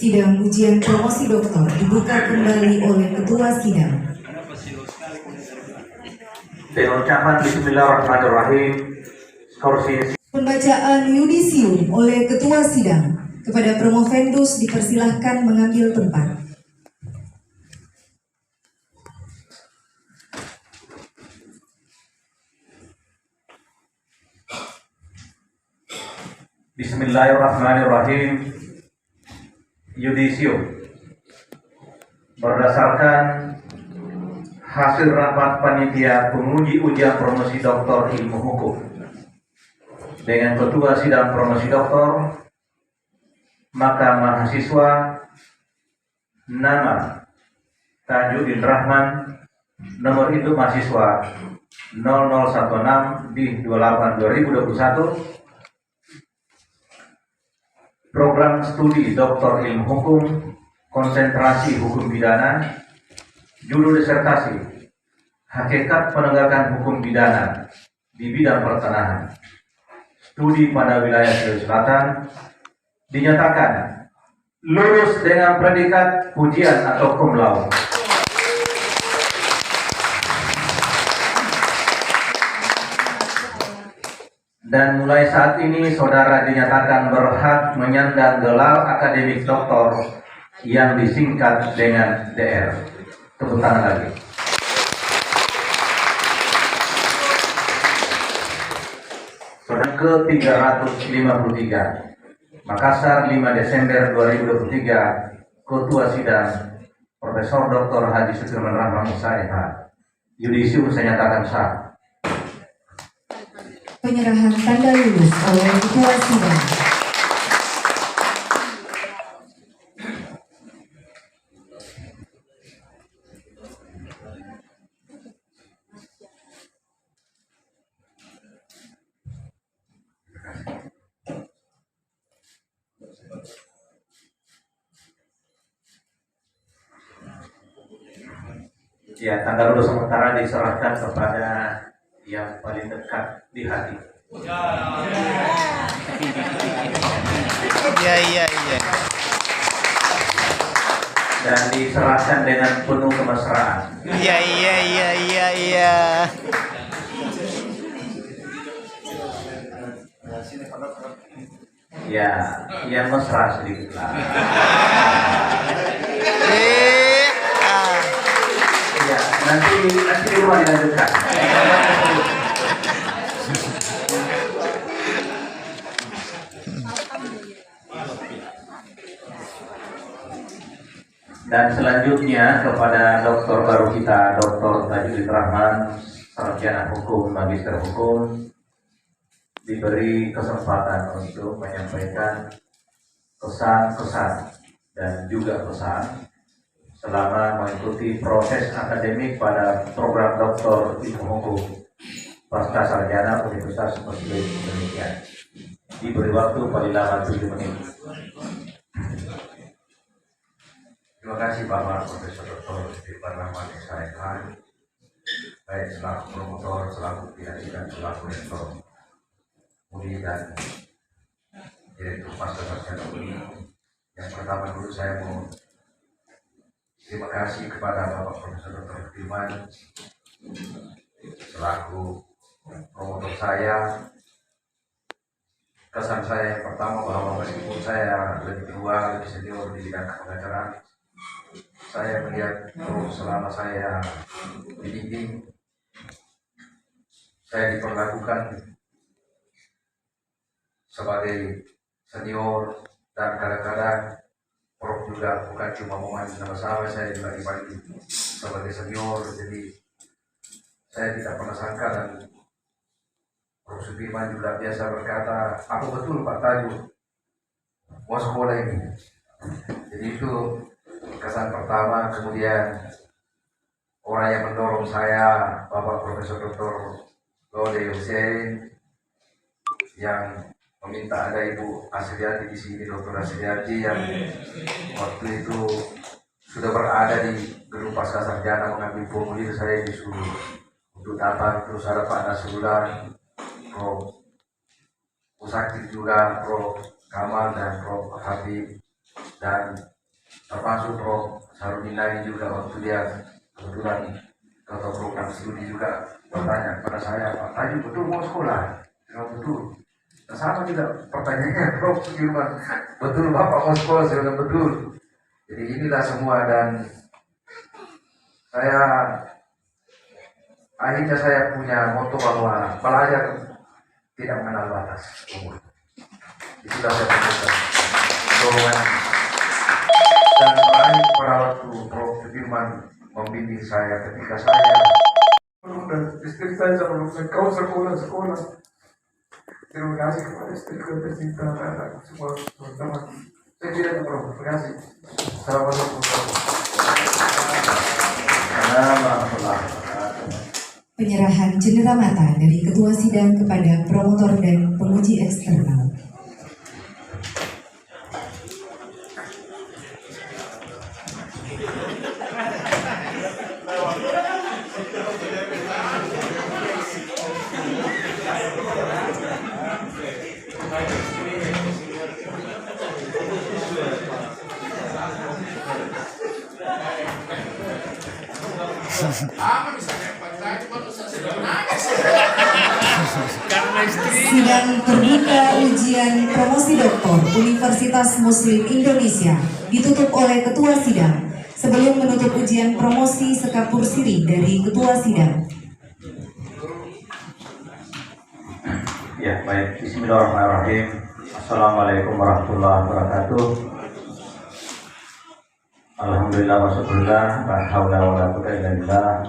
Sidang ujian promosi doktor dibuka kembali oleh Ketua Sidang. Dengan ucapan Bismillahirrahmanirrahim, Pembacaan yudisium oleh Ketua Sidang. Kepada promovendus dipersilahkan mengambil tempat. Bismillahirrahmanirrahim. Yudisium. Berdasarkan hasil rapat panitia penguji ujian promosi doktor ilmu hukum dengan Ketua Sidang Promosi Doktor, maka mahasiswa nama Tajudin Rahman, nomor induk mahasiswa 0016 di 28 2021, program studi doktor ilmu hukum, konsentrasi hukum pidana, judul disertasi hakikat penegakan hukum pidana di bidang pertanahan, studi pada wilayah Sulawesi Selatan, dinyatakan lulus dengan predikat pujian atau cum laude. Dan mulai saat ini saudara dinyatakan berhak menyandang gelar akademik doktor yang disingkat dengan DR. Tepuk tangan lagi. Saudara ke-353, Makassar 5 Desember 2023, Ketua Sidang Profesor Dr. Haji Sudirman Rahman Musaiha. Yudisium saya nyatakan sah. Penyerahan tanda lulus oleh Ketua Sidang. Ya, tanda lulus sementara diserahkan kepada yang paling dekat di hati. Iya. Dan diserahkan dengan penuh kemesraan. Iya. Ya, yang mesra sedikit lah. Ya, nanti di rumah dilanjutkan. Dan selanjutnya kepada dokter baru kita, Dr. Tajudin Rahman, sarjana hukum, magister hukum, diberi kesempatan untuk menyampaikan kesan-kesan dan juga pesan selama mengikuti proses akademik pada program doktor ilmu hukum pasca sarjana Universitas Muslim Indonesia. Diberi waktu paling lama 7 menit. Terima kasih Bapak Profesor Dr. Sudirman Rahman Musaiha, baik selaku promotor, selaku pihak dan selaku rektor Uni dan Direktur Pasca Sarjana Uni. Yang pertama dulu saya mau terima kasih kepada Bapak Profesor Dr. Sudirman selaku promotor saya. Kesan saya yang pertama bahwa meskipun saya lebih tua, lebih senior di bidang pengajaran, saya melihat selama saya dididik, saya diperlakukan sebagai senior, dan kadang-kadang Prof juga bukan cuma memandang nama saya juga dibanding sebagai senior. Jadi saya tidak pernah sangka, dan Prof Sudirman juga biasa berkata, apa betul Pak Tajud mau sekolah ini. Jadi itu kesan pertama. Kemudian orang yang mendorong saya, Bapak Profesor Dr. Lode Hussein, yang meminta ada Ibu Asriati di sini, Dr. Asriati, yang waktu itu sudah berada di gedung pasca sarjana mengambil formulir. Saya disuruh untuk datang. Terus ada Pak Nasrullah, Prof Usakti juga, Prof Kamal dan Prof Habib, dan termasuk Prof. Sarunina juga waktu dia kebetulan atau program studi juga bertanya kepada saya, Pak tadi betul mau sekolah? Ya betul. Nah, sama juga pertanyaannya Prof. Sudirman, betul Bapak mau sekolah? Saya bilang betul. Jadi inilah semua, dan saya akhirnya saya punya moto bahwa belajar tidak mengenal batas umur. Itulah saya temukan dorongan. Dan terakhir pada waktu Prof. Sudirman membimbing saya ketika saya dan istri saya sama kau sekolah. Terima kasih kepada istriku yang tercinta dan anak semua teman-teman. Saya kira itu Prof. Terima kasih. Assalamualaikum warahmatullahi wabarakatuh. Penyerahan cendera mata dari Ketua Sidang kepada promotor dan penguji eksternal. Sidang terbuka ujian promosi doktor Universitas Muslim Indonesia ditutup oleh Ketua Sidang. Sebelum menutup ujian promosi sekapur siri dari Ketua Sidang. Ya, baik. Bismillahirrahmanirrahim. Assalamualaikum warahmatullahi wabarakatuh. Alhamdulillah wa syukurillah, la haula wa la quwwata illa billah.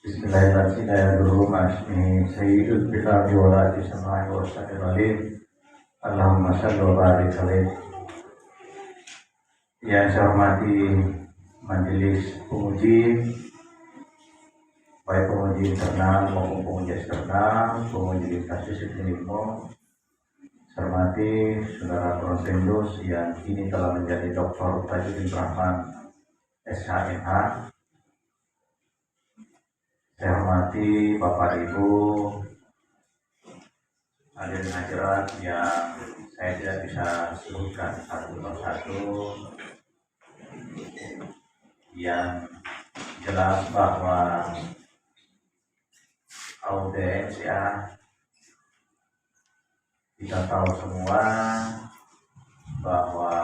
Bismillahirrahmanirrahim. Sayyidul billahi wa la tisama'i wa sallallahu. Allahumma shalli wa barik alaihi. Yang saya hormati majelis penguji, baik penguji internal maupun penguji eksternal, penguji lintas disiplin ilmu. Saya hormati saudara Prof. Vendus yang kini telah menjadi Dr. Tajuddin Rahman SHMH. Saya hormati Bapak Ibu hadirin hadirat yang saya tidak bisa sebutkan satu persatu, yang jelas bahwa audiens kita tahu semua bahwa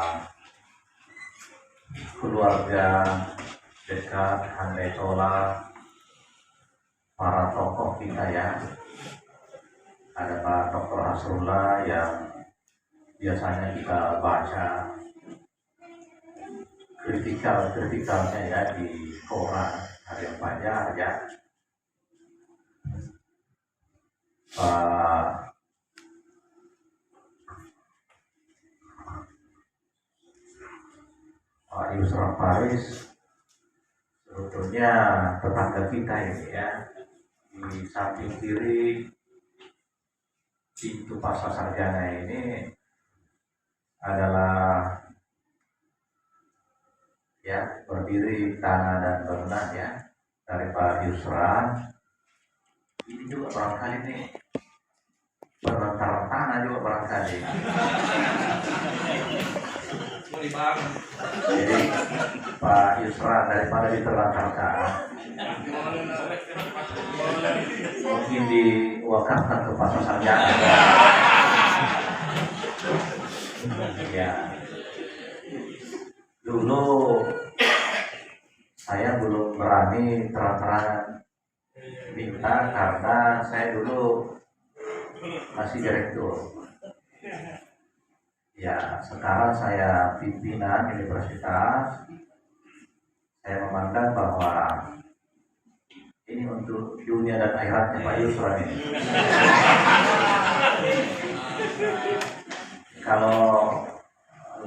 keluarga dekat handai tolak para tokoh kita ya, ada Pak Dr. Asrullah yang biasanya kita baca kritikalnya ya di koran Harian Fajar ya. Pak Yusra Faris sebetulnya tetangga kita ini ya, di samping kiri pintu Pasar Sarjana ini adalah ya berdiri tanah dan bangunan ya dari Pak Yusra. Ini juga barangkali nih perlengkapan tanah juga barangkali. Jadi Pak Yusra daripada diterlantarkan mungkin diwakafkan ke Pasar Sarjana ya. Dulu saya belum berani terang-terangan minta karena saya dulu masih direktur ya. Sekarang saya pimpinan universitas, saya memandang bahwa ini untuk dunia dan akhiratnya Pak Yusra ini. Kalau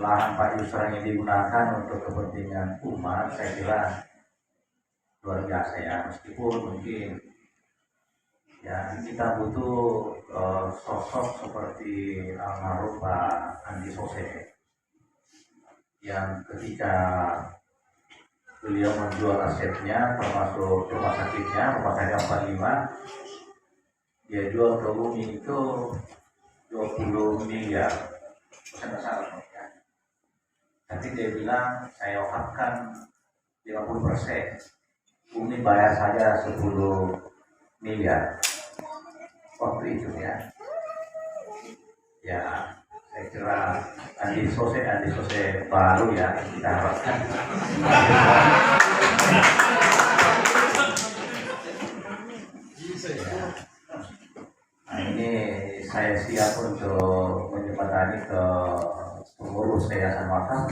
lahan Pak Yusra ini digunakan untuk kepentingan umat, saya kira luar biasa ya. Meskipun mungkin ya kita butuh sosok seperti almarhum Pak Andi Sose yang ketika beliau menjual asetnya termasuk rumah sakitnya, rumah sakit 45, dia jual ke Umi itu 20 miliar. Saya nggak salah ya. Tapi dia bilang saya wafatkan 50%. Umi bayar saja 10 miliar waktu itu ya. Ya, saya kira Andi Sose baru ya kita harapkan. Nah, ini saya siap untuk menjembatani ke pengurus Yayasan Wakaf,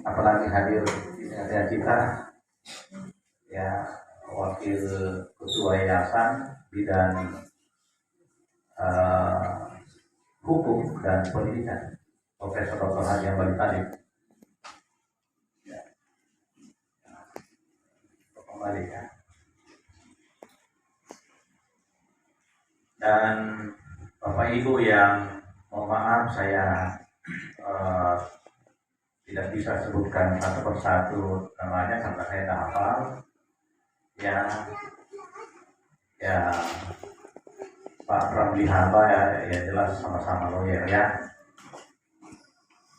apalagi hadir dengan kita ya wakil ketua yayasan bidang hukum dan pendidikan Profesor Dr. Haji Ambali Talib. Ya, kembali ya. Dan Bapak Ibu yang mohon maaf saya tidak bisa sebutkan satu persatu namanya karena saya tidak hafal. Ya Pak Ramli Haba ya jelas sama-sama lawyer ya.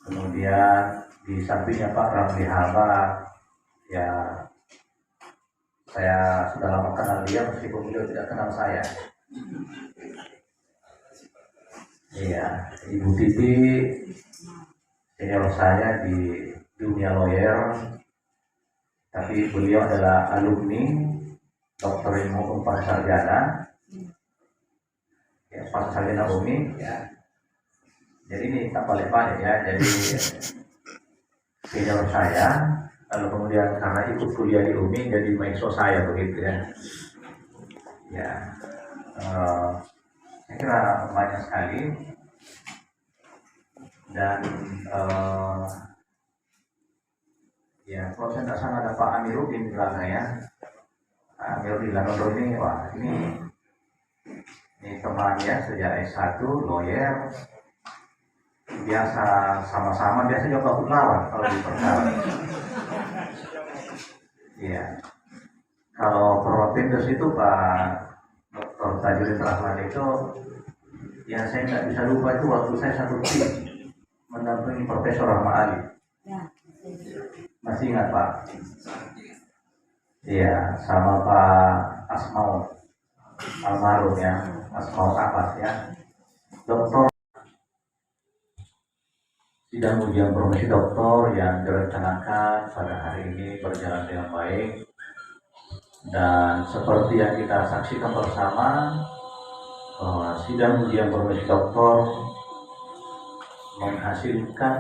Kemudian di sampingnya Pak Ramli Haba ya saya sudah lama kenal dia meskipun beliau tidak kenal saya. Iya, Ibu Titi senior saya di dunia lawyer, tapi beliau adalah alumni Doktor Ilmu Umpan Sarjana, ya Pak Sarjana Umi, ya. Jadi ini tak balik-balik ya, jadi senior saya, lalu kemudian karena ikut kuliah di Umi jadi mahasiswa saya begitu ya. Ya, saya kira banyak sekali dan ya kalau saya tidak salah ada Pak Amiruddin di belakang ya. Amiruddin Lanondo ini wah ini teman ya sejak S1 lawyer biasa sama-sama biasa juga lawan kalau di perkara. Iya. Kalau Perwapindes itu Pak Dr. Tajudin Rahman itu yang saya tidak bisa lupa itu waktu saya satu tim mendampingi Profesor Rahma Ali. Masih ingat Pak? Iya, sama Pak Asmaul almarhum ya, Asmaul Abbas ya. Doktor sidang ujian promosi doktor yang direncanakan pada hari ini berjalan dengan baik. Dan seperti yang kita saksikan bersama bahwa sidang ujian promosi doktor menghasilkan